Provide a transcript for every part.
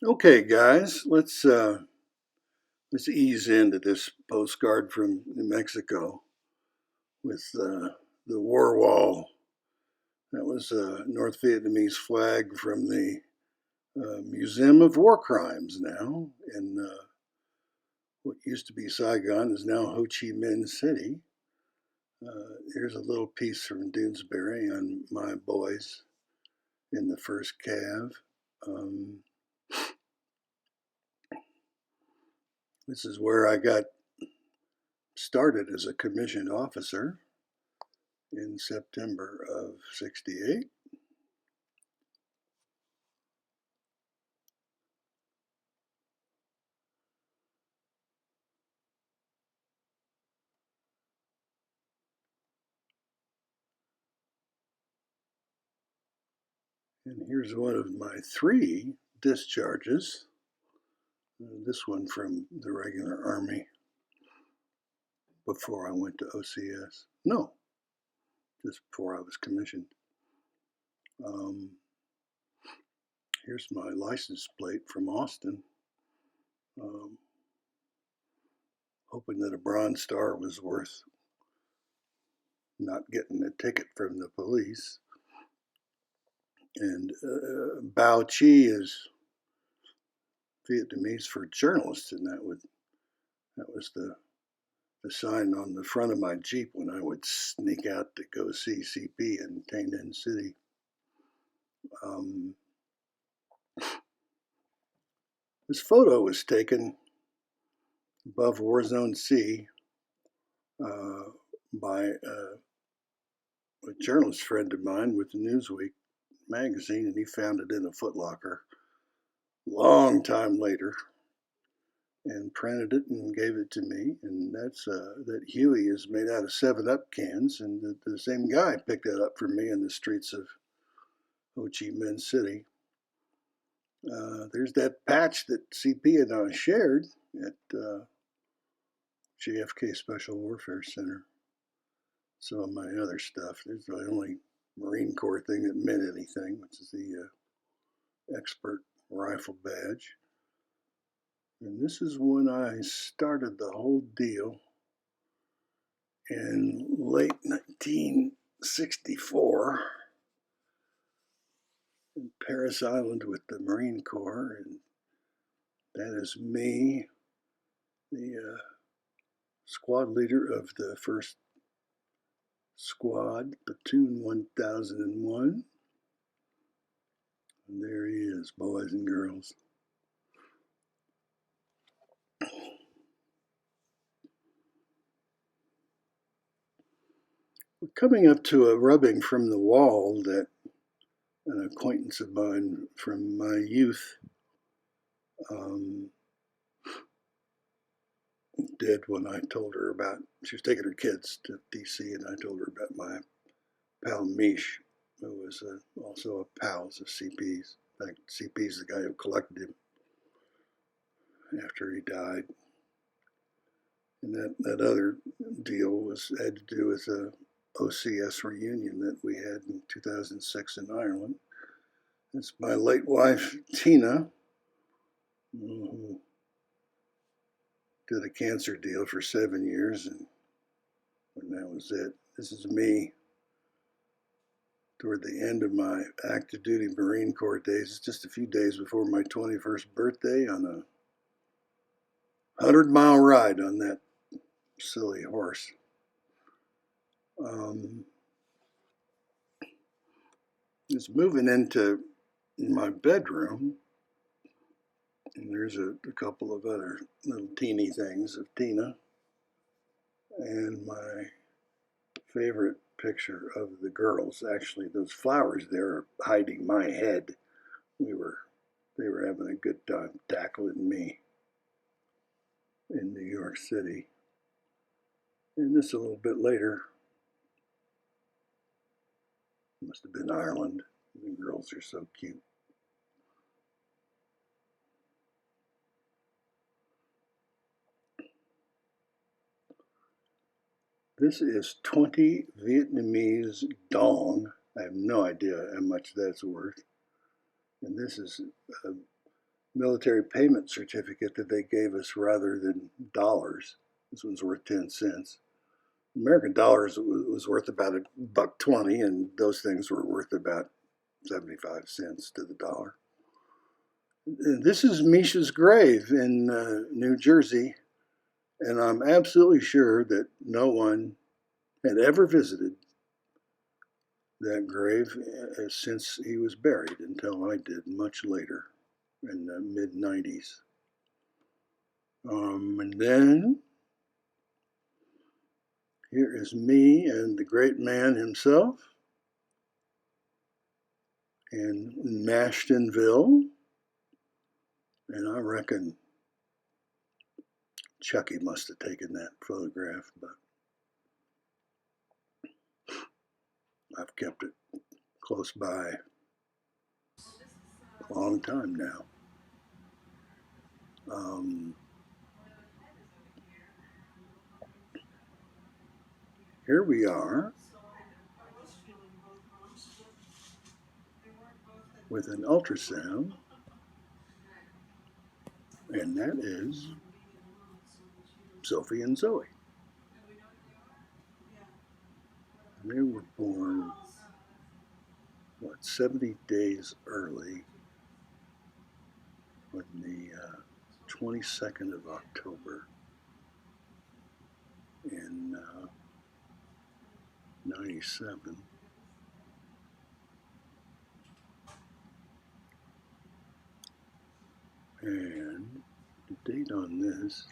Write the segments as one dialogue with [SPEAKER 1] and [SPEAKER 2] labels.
[SPEAKER 1] Okay, guys, let's ease into this postcard from New Mexico with the war wall. That was a North Vietnamese flag from the Museum of War Crimes now in what used to be Saigon is now Ho Chi Minh City. Here's a little piece from Doonesbury on my boys in the first Cav. Um, this is where I got started as a commissioned officer in September of '68. And here's one of my three discharges. This one from the regular Army before I went to OCS. No, just before I was commissioned. Um, Here's my license plate from Austin. Um, Hoping that a Bronze Star was worth not getting a ticket from the police. And Bao Chi is Vietnamese for journalists, and that was the sign on the front of my Jeep when I would sneak out to go see CP in Tay Ninh City. Um, this photo was taken above Warzone C uh, by a journalist friend of mine with Newsweek magazine, and he found it in a Footlocker long time later and printed it and gave it to me. And that Huey is made out of 7-Up cans, and the same guy picked that up for me in the streets of Ho Chi Minh City. There's that patch that CP and I shared at JFK Special Warfare Center. Some of my other stuff. There's the only Marine Corps thing that meant anything, which is the expert rifle badge. And this is when I started the whole deal in late 1964 in Parris Island with the Marine Corps. And that is me, the squad leader of the 1st Squad, Platoon 1001. And there he is, boys and girls. We're coming up to a rubbing from the wall that an acquaintance of mine from my youth um, did when I told her about, she was taking her kids to DC, and I told her about my pal Mish, who was also a pal of CP's. In fact, CP's the guy who collected him after he died. And that other deal had to do with a OCS reunion that we had in 2006 in Ireland. It's my late wife, Tina, who did a cancer deal for 7 years, and that was it. This is me toward the end of my active duty Marine Corps days. It's just a few days before my 21st birthday on a 100-mile ride on that silly horse. It's moving into my bedroom, and there's a couple of other little teeny things of Tina, and my favorite picture of the girls. Actually, those flowers there are hiding my head. They were having a good time tackling me in New York City. And this a little bit later, must have been Ireland. The girls are so cute. This is 20 Vietnamese dong. I have no idea how much that's worth. And this is military payment certificate that they gave us rather than dollars. This one's worth 10 cents. American dollars was worth about $1.20, and those things were worth about 75 cents to the dollar. And this is Misha's grave in New Jersey, and I'm absolutely sure that no one had ever visited that grave since he was buried until I did much later in the mid-90s. And then here is me and the great man himself in Mashtonville. And I reckon Chucky must have taken that photograph, but I've kept it close by a long time now. Here we are with an ultrasound, and that is Sophie and Zoe. They were born, 70 days early on the 22nd of October in 97. And the date on this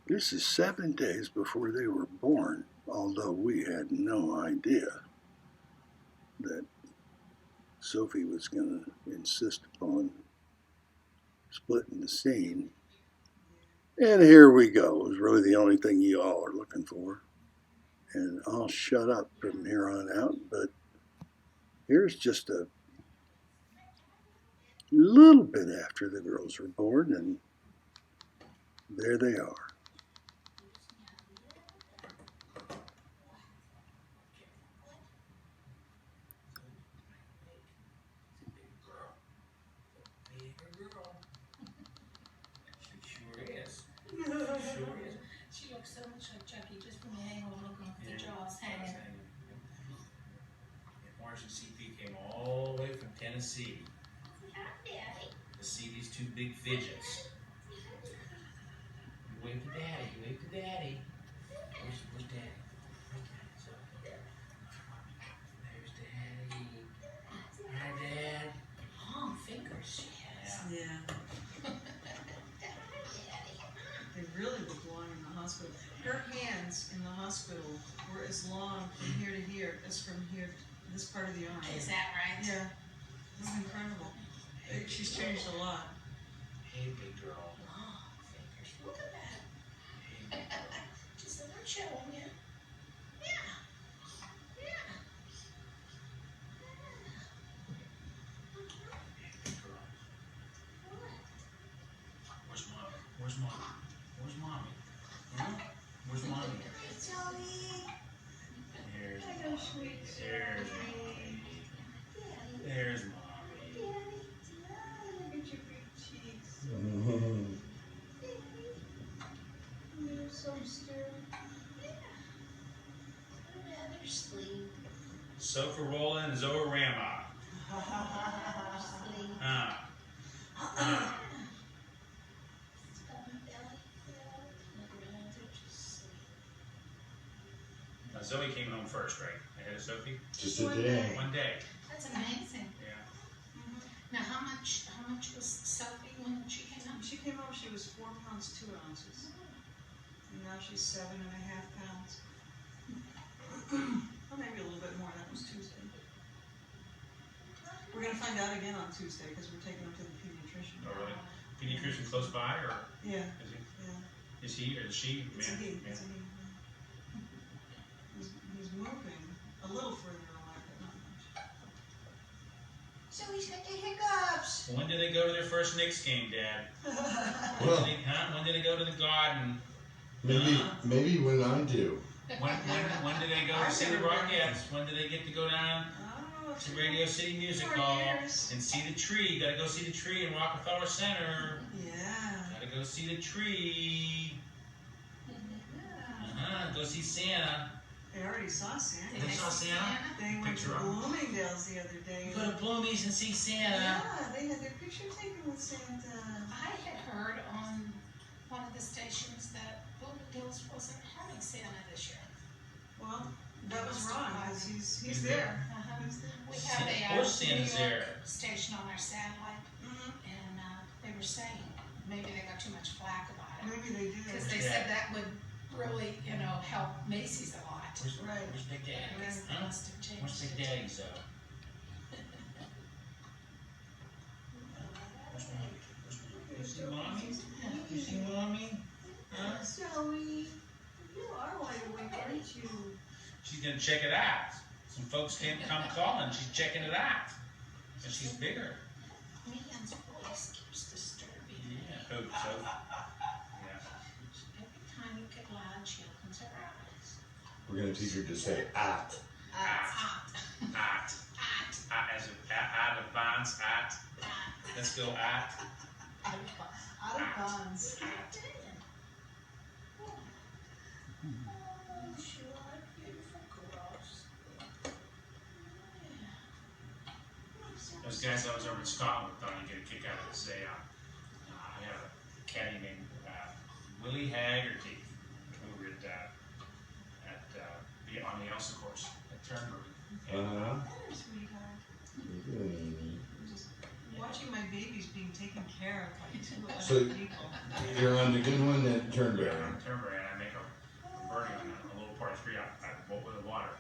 [SPEAKER 1] is 7 days before they were born, although we had no idea that Sophie was going to insist upon splitting the scene. And here we go. It was really the only thing you all are looking for. And I'll shut up from here on out, but here's just a little bit after the girls were born, and there they are.
[SPEAKER 2] She looks so much like Chucky just from the angle looking at the jaws hanging.
[SPEAKER 3] March and CP came all the way from Tennessee to see these two big fidgets. You wave to Daddy, you wave to Daddy. Where's Daddy? So, there's Daddy. Hi, Dad.
[SPEAKER 2] Long fingers she has.
[SPEAKER 4] Yeah. They really were blowing in the hospital. Her hands in the hospital were as long from here to here as from here to this part of the arm.
[SPEAKER 2] Is that right?
[SPEAKER 4] Yeah. This is incredible. She's changed a lot.
[SPEAKER 3] Hey, big girl.
[SPEAKER 2] Long fingers. Look at that.
[SPEAKER 3] Hey, big girl.
[SPEAKER 2] Just let her show you. Yeah. Yeah.
[SPEAKER 3] Hey, big girl. Where's Mommy? Where's Mommy? Where's Mommy? Huh? Where's Mommy? There's Mommy. There's Mommy. There's Mommy.
[SPEAKER 4] Look at your big cheeks. You're so sturdy.
[SPEAKER 2] Another sleep.
[SPEAKER 3] Sofa Roland Zorama.
[SPEAKER 2] Sleep. It's got my belly. Look around there, just sleep.
[SPEAKER 3] Now Zoe came home first, right? Ahead of Sophie?
[SPEAKER 5] Just a day.
[SPEAKER 3] One day.
[SPEAKER 2] That's amazing.
[SPEAKER 3] Yeah.
[SPEAKER 2] Now, how much was Sophie when she came
[SPEAKER 4] When
[SPEAKER 2] out?
[SPEAKER 4] she came home, she was 4 pounds 2 ounces. And now she's 7.5 pounds. Well, maybe a little bit more. That was Tuesday. We're going to find out again on Tuesday because we're taking her to the pediatrician.
[SPEAKER 3] Oh, really? Pediatrician close by, or
[SPEAKER 4] Yeah,
[SPEAKER 3] is he?
[SPEAKER 4] yeah.
[SPEAKER 3] Is he or is she?
[SPEAKER 4] It's a
[SPEAKER 3] Man,
[SPEAKER 4] he.
[SPEAKER 3] man.
[SPEAKER 4] It's a he. He's moving a little further away, but not much.
[SPEAKER 2] So he's got the hiccups.
[SPEAKER 3] When did they go to their first Knicks game, Dad?
[SPEAKER 5] Well,
[SPEAKER 3] When did they go to the Garden?
[SPEAKER 5] maybe when I do.
[SPEAKER 3] When did they go to see the Rockettes? When did they get to go down?
[SPEAKER 4] Oh, Oh,
[SPEAKER 3] to Radio City Music
[SPEAKER 4] 4
[SPEAKER 3] Hall
[SPEAKER 4] years.
[SPEAKER 3] and see the tree. Gotta go see the tree in Rockefeller Center.
[SPEAKER 4] Yeah.
[SPEAKER 3] Gotta go see the tree.
[SPEAKER 4] Yeah.
[SPEAKER 3] Go see Santa.
[SPEAKER 4] They already saw Santa.
[SPEAKER 3] They saw Santa?
[SPEAKER 4] They went to
[SPEAKER 3] Picture of him.
[SPEAKER 4] Bloomingdale's the other day.
[SPEAKER 3] Go to Bloomies and see Santa.
[SPEAKER 4] Yeah, they had their picture taken with Santa.
[SPEAKER 2] I had heard on one of the stations that Bloomingdale's wasn't having Santa this year.
[SPEAKER 4] Well, that was wrong, because he's there.
[SPEAKER 2] Uh-huh.
[SPEAKER 4] He's there.
[SPEAKER 2] We
[SPEAKER 3] Santa-
[SPEAKER 2] have
[SPEAKER 3] of
[SPEAKER 2] a
[SPEAKER 3] course
[SPEAKER 2] New
[SPEAKER 3] Santa's
[SPEAKER 2] York
[SPEAKER 3] there.
[SPEAKER 2] station on our satellite,
[SPEAKER 4] Mhm.
[SPEAKER 2] and they were saying maybe they got too much flack about it.
[SPEAKER 4] Maybe they do.
[SPEAKER 2] Because they said that would really, help Macy's a lot.
[SPEAKER 4] Right.
[SPEAKER 3] Where's Big Daddy?
[SPEAKER 2] I guess they
[SPEAKER 3] Huh?
[SPEAKER 2] must have changed
[SPEAKER 3] Where's Big
[SPEAKER 2] it.
[SPEAKER 3] Daddy's though? You see Mommy? You see Mommy? Huh?
[SPEAKER 4] Zoe, you are wide awake, aren't you?
[SPEAKER 3] She's gonna check it out. Some folks can't come calling. She's checking it out. And she's bigger.
[SPEAKER 2] Megan's voice keeps disturbing me.
[SPEAKER 3] Yeah. Who? So? Yeah.
[SPEAKER 2] Every time you get loud, she opens her eyes.
[SPEAKER 5] We're gonna teach her to say at.
[SPEAKER 2] Hot.
[SPEAKER 3] At.
[SPEAKER 2] Hot.
[SPEAKER 3] As out of bounds. At.
[SPEAKER 2] Hot.
[SPEAKER 3] Let's go at.
[SPEAKER 4] Out of bounds.
[SPEAKER 2] Oh, sure, beautiful girls.
[SPEAKER 3] Those guys I was over in Scotland with, Donnie, get a kick out of this. I have a caddy named Willie Haggerty over on the Elsa course at Turnberg.
[SPEAKER 4] Just watching my babies being taken care of by two other
[SPEAKER 5] So-
[SPEAKER 4] people.
[SPEAKER 5] You're on the good one that turned
[SPEAKER 3] Yeah,
[SPEAKER 5] better.
[SPEAKER 3] on Turnberg, and I make a birdie on a little par three out with the water.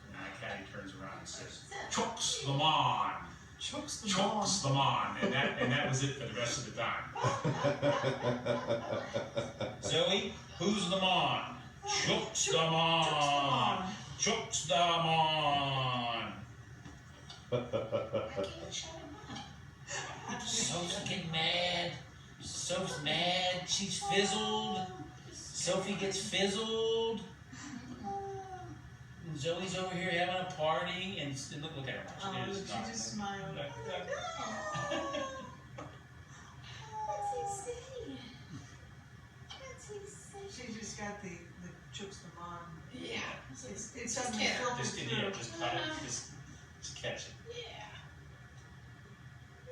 [SPEAKER 3] And my caddy turns around and says, "Chooks the mon,
[SPEAKER 4] Chokes the
[SPEAKER 3] chooks the mon," and that was it for the rest of the time. Zoe, who's the mon? Chooks the mon, chooks the mon.
[SPEAKER 2] I can't shut him up.
[SPEAKER 3] Soph's getting mad. Soph's mad. She's fizzled. Sophie gets fizzled. And Zoe's over here having a party, and look at her.
[SPEAKER 4] Oh,
[SPEAKER 3] She
[SPEAKER 4] she
[SPEAKER 3] is not-
[SPEAKER 4] just smiled.
[SPEAKER 3] Look.
[SPEAKER 2] What's he saying? What's he saying?
[SPEAKER 4] She just got the chokes the mom.
[SPEAKER 2] Yeah.
[SPEAKER 4] It's suddenly
[SPEAKER 2] Just
[SPEAKER 4] filtered
[SPEAKER 3] Just
[SPEAKER 4] through.
[SPEAKER 3] just cut it. Just catch it.
[SPEAKER 2] Yeah.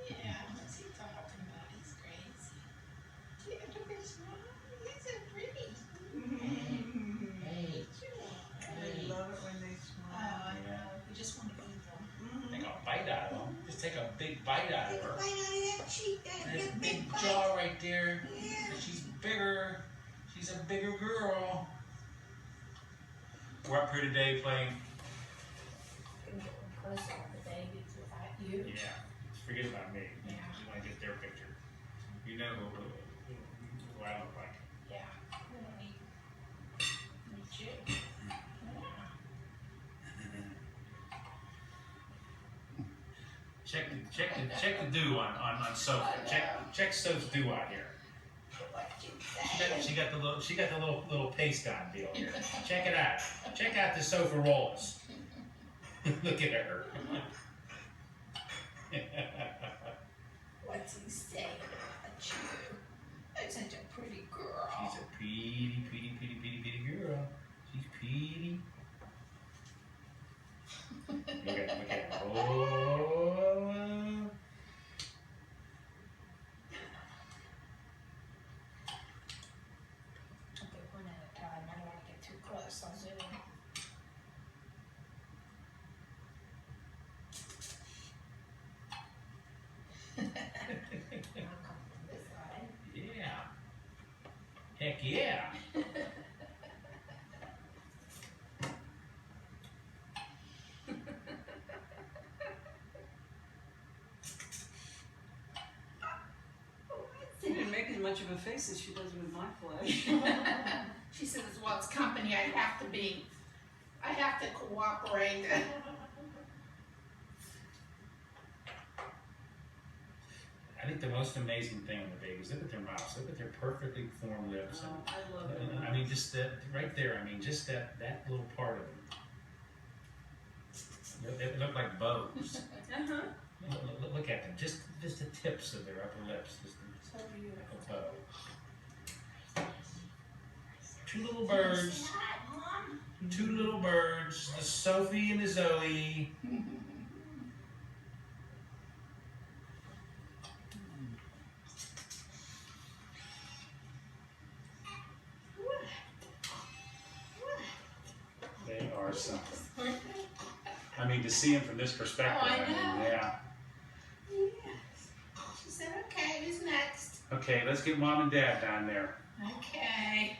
[SPEAKER 2] Yeah. What's he talking about? He's crazy. Yeah, look at his mom. He's so pretty.
[SPEAKER 3] Hey.
[SPEAKER 4] I love it when they
[SPEAKER 2] Oh,
[SPEAKER 4] smile.
[SPEAKER 2] I know. You just want to eat them.
[SPEAKER 3] Take a bite out of them. Just take a big bite out of her.
[SPEAKER 2] Right out of that cheek.
[SPEAKER 3] That big jaw right there. She's bigger. She's a bigger girl. We're up here today playing.
[SPEAKER 2] Close on the babies without you.
[SPEAKER 3] Yeah. Forget about me.
[SPEAKER 2] Yeah.
[SPEAKER 3] You want to get their picture. You know who I look like.
[SPEAKER 2] Yeah. We don't need you. Yeah.
[SPEAKER 3] Check the do on Sophie. Check Soph's do out here.
[SPEAKER 2] What you say?
[SPEAKER 3] She got the little paste on deal here. Check it out. Check out the sofa rolls. Look at her.
[SPEAKER 2] What's he saying about you? That's such a pretty girl.
[SPEAKER 3] She's a pretty girl. She's pretty. Look at her. Oh.
[SPEAKER 2] Okay, one at a time. I don't want to get too close. I'll zoom in. I'll come from this side.
[SPEAKER 3] Yeah. Heck yeah.
[SPEAKER 4] She didn't make as much of a face as she does with my flesh.
[SPEAKER 2] She says, well, it's company. I have to cooperate.
[SPEAKER 3] I think the most amazing thing on the babies, look at their mouths, look at their perfectly formed lips.
[SPEAKER 4] I love it.
[SPEAKER 3] I mean, just that right there. I mean, just that little part of them. They look like bows.
[SPEAKER 4] Uh-huh.
[SPEAKER 3] Look at them, just the tips of their upper lips, just
[SPEAKER 4] So beautiful.
[SPEAKER 3] like a bow. Two little birds. Two little birds, the Sophie and the Zoe. They are something. I mean, to see them from this perspective,
[SPEAKER 2] Oh, I
[SPEAKER 3] mean,
[SPEAKER 2] know.
[SPEAKER 3] yeah.
[SPEAKER 2] She said, okay, who's next?
[SPEAKER 3] Okay, let's get mom and dad down there.
[SPEAKER 2] Okay.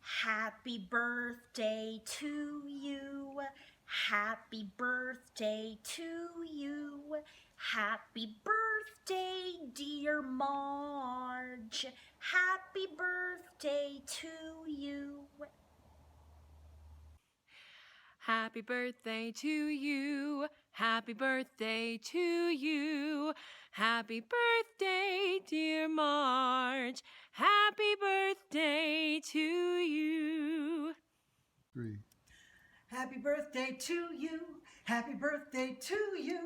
[SPEAKER 6] Happy birthday to you. Happy birthday to you. Happy birthday, dear Marge. Happy birthday to you.
[SPEAKER 7] Happy birthday to you. Happy birthday to you. Happy birthday, dear Marge. Happy birthday to you.
[SPEAKER 1] 3.
[SPEAKER 8] Happy birthday to you. Happy birthday to you.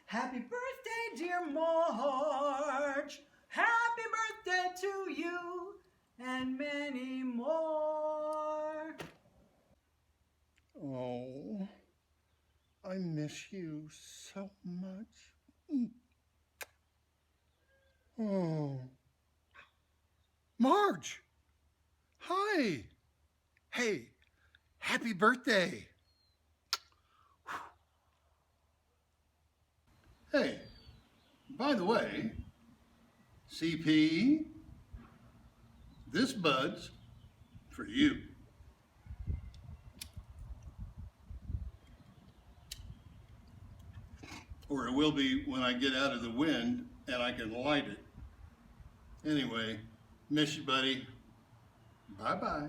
[SPEAKER 8] Happy birthday, dear Marge. Happy birthday to you and many more.
[SPEAKER 1] Oh, I miss you so much. Oh, Marge. Hi. Hey, happy birthday. Hey, by the way, CP, this bud's for you. Or it will be when I get out of the wind and I can light it. Anyway, miss you, buddy. Bye-bye.